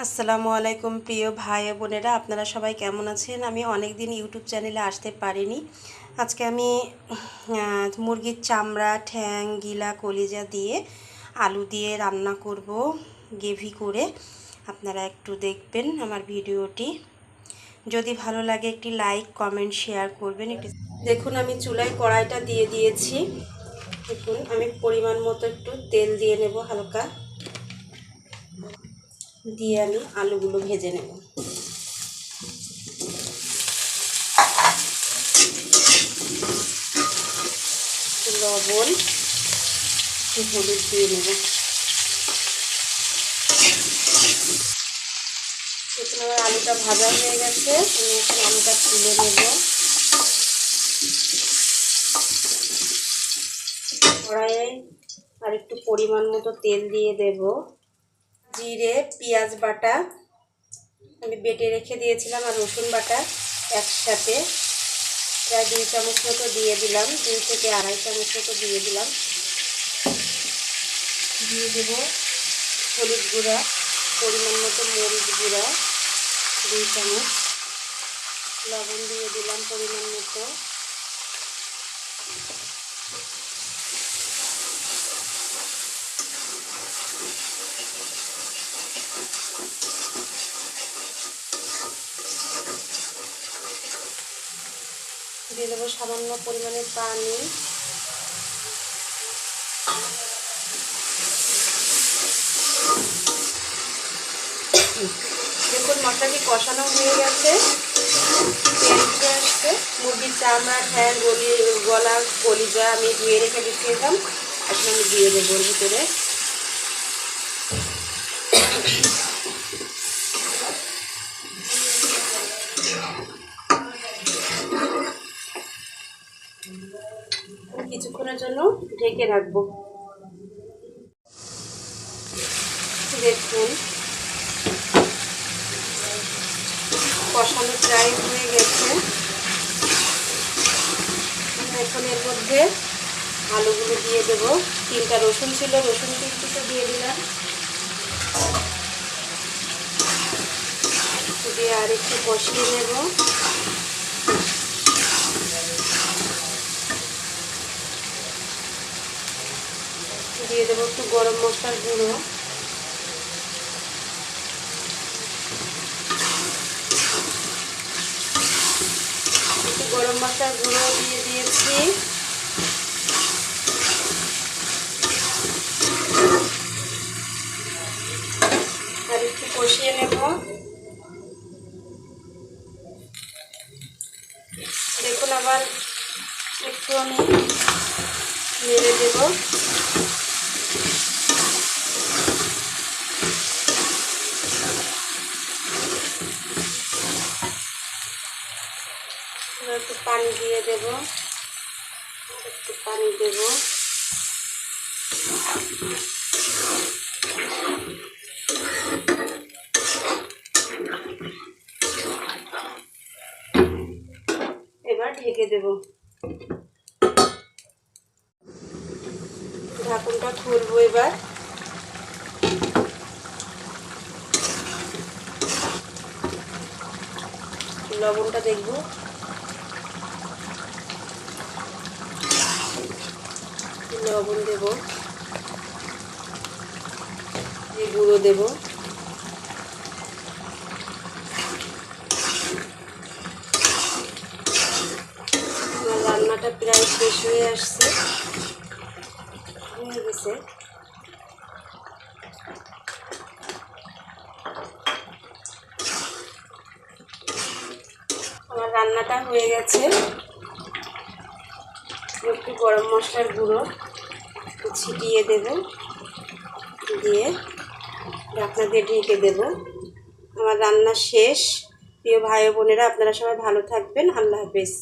আসসালামু আলাইকুম প্রিয় ভাই বোনেরা, আপনারা সবাই কেমন আছেন? আমি অনেক দিন ইউটিউব চ্যানেলে আসতে পারিনি। আজকে আমি মুরগির চামড়া, ঠ্যাং, গিলা, কলিজা দিয়ে আলু দিয়ে রান্না করব গ্রেভি করে। আপনারা একটু দেখবেন আমার ভিডিওটি। যদি ভালো লাগে একটি লাইক, কমেন্ট, শেয়ার করবেন। একটু দেখুন, আমি চুলায় কড়াইটা দিয়ে দিয়েছি। দেখুন, আমি পরিমাণ মতো একটু তেল দিয়ে নেব হালকা, দিয়ে আমি আলুগুলো ভেজে নেব। লবণ, হলুদ দিয়ে নেব। এখন আমার আলুটা ভাজা হয়ে গেছে, আমি এখন আলুটা তুলে নেব। কড়াইয়ে আর একটু পরিমাণ মতো তেল দিয়ে দেব। জিরে, পেঁয়াজ বাটা আমি বেটে রেখে দিয়েছিলাম, আর রসুন বাটা একসাথে প্রায় 2 চামচ মতো দিয়ে দিলাম, 2 থেকে আড়াই চামচ মতো দিয়ে দিলাম। দিয়ে দেব হলুদ গুঁড়া, পরিমাণ মতো মরিচ গুঁড়া 2 চামচ, লবণ দিয়ে দিলাম পরিমাণ মতো। দিয়ে দেবো সামান্য পরিমাণে পানি। দেখুন, মশলাটি কষানো হয়ে গেছে, তেল উঠে আসছে। মুরগির চামড়া, ঠ্যাং, গলা, কলিজা আমি ধুয়ে রেখে দিয়েছিলাম, এখন আমি দিয়ে দেবো ওর ভিতরে। কিছুক্ষণের জন্য ঢেকে রাখবো। দেখুন, কষানো প্রায় হয়ে গেছে। এখন এর মধ্যে আলুগুলো দিয়ে দেবো। 3টা রসুন ছিল, রসুন কিন্তু দিয়ে দিলাম, দিয়ে আর একটু কষিয়ে নেব। দিয়ে দেবো একটু গরম মশলার গুঁড়ো, একটু গরম মশলার গুঁড়ো দিয়ে দিয়েছি। আর একটু কষিয়ে নেব। দেখুন, আবার একটু আমি নেড়ে দেব। একটু পানি দিয়ে দেব, একটু পানি দেব। এবার ঢেকে দেব। ঢাকনটা খুলবো এবার। লবণটা দেখব। লবণ দেব, গুঁড়ো দেব। আমার রান্নাটা প্রায় শেষ হয়ে আসছে, হয়ে গেছে। আমার রান্নাটা হয়ে গেছে। একটু গরম মশলার গুঁড়ো ছিটিয়ে দেব, দিয়ে ঢাকনা দিয়ে ঢেকে দেব। আমার রান্না শেষ। প্রিয় ভাই বোনেরা, আপনারা সবাই ভালো থাকবেন। আল্লাহ হাফেজ।